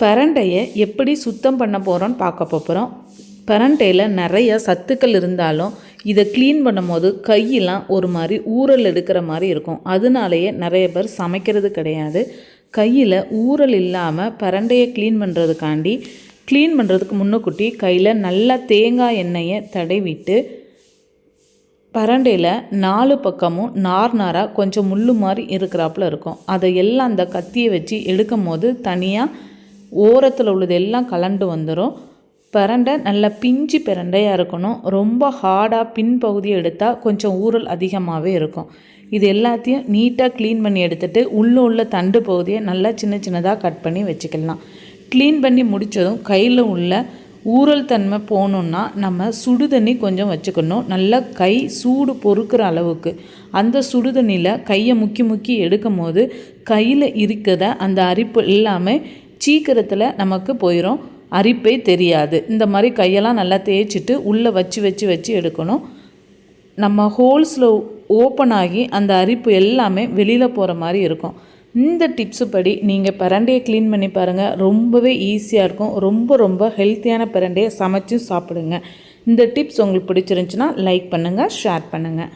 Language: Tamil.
பிரண்டையை எப்படி சுத்தம் பண்ண போகிறோன்னு பார்க்க போகிறோம். பிரண்டையில் நிறைய சத்துக்கள் இருந்தாலும் இதை க்ளீன் பண்ணும்போது கையெல்லாம் ஒரு மாதிரி ஊறல் எடுக்கிற மாதிரி இருக்கும். அதனாலேயே நிறைய பேர் சமைக்கிறது கிடையாது. கையில் ஊறல் இல்லாமல் பிரண்டையை க்ளீன் பண்ணுறதுக்கு முன்னுக்கூட்டி கையில் நல்லா தேங்காய் எண்ணெயை தடவிட்டு பிரண்டையில் 4 பக்கமும் நாராக கொஞ்சம் முள்ளு மாதிரி இருக்கிறாப்புல இருக்கும். அதை எல்லாம் அந்த கத்தியை வச்சு எடுக்கும் போது தனியாக ஓரத்தில் உள்ளது எல்லாம் கலண்டு வந்துடும். பிரண்டை நல்லா பிஞ்சு பிரண்டையாக இருக்கணும். ரொம்ப ஹார்டாக பின்பகுதியை எடுத்தால் கொஞ்சம் ஊறல் அதிகமாகவே இருக்கும். இது எல்லாத்தையும் நீட்டாக க்ளீன் பண்ணி எடுத்துகிட்டு உள்ள தண்டு பகுதியை நல்லா சின்னதாக கட் பண்ணி வச்சுக்கலாம். க்ளீன் பண்ணி முடித்ததும் கையில் உள்ள ஊறல் தன்மை போகணுன்னா நம்ம சுடுதண்ணி கொஞ்சம் வச்சுக்கணும். நல்லா கை சூடு பொறுக்கிற அளவுக்கு அந்த சுடுதண்ணியில் கையை முக்கி எடுக்கும் போது கையில் இருக்கிற அந்த அரிப்பு எல்லாமே சீக்கிரத்தில் நமக்கு போயிடும். அரிப்பே தெரியாது. இந்த மாதிரி கையெல்லாம் நல்லா தேய்ச்சிட்டு உள்ளே வச்சு எடுக்கணும். நம்ம ஹோல்ஸில் ஓப்பன் ஆகி அந்த அரிப்பு எல்லாமே வெளியில் போகிற மாதிரி இருக்கும். இந்த டிப்ஸு படி நீங்கள் பிரண்டையை க்ளீன் பண்ணி பாருங்கள். ரொம்பவே ஈஸியாக இருக்கும். ரொம்ப ஹெல்த்தியான பிரண்டையை சமைச்சு சாப்பிடுங்க. இந்த டிப்ஸ் உங்களுக்கு பிடிச்சிருந்துச்சுன்னா லைக் பண்ணுங்கள், ஷேர் பண்ணுங்கள்.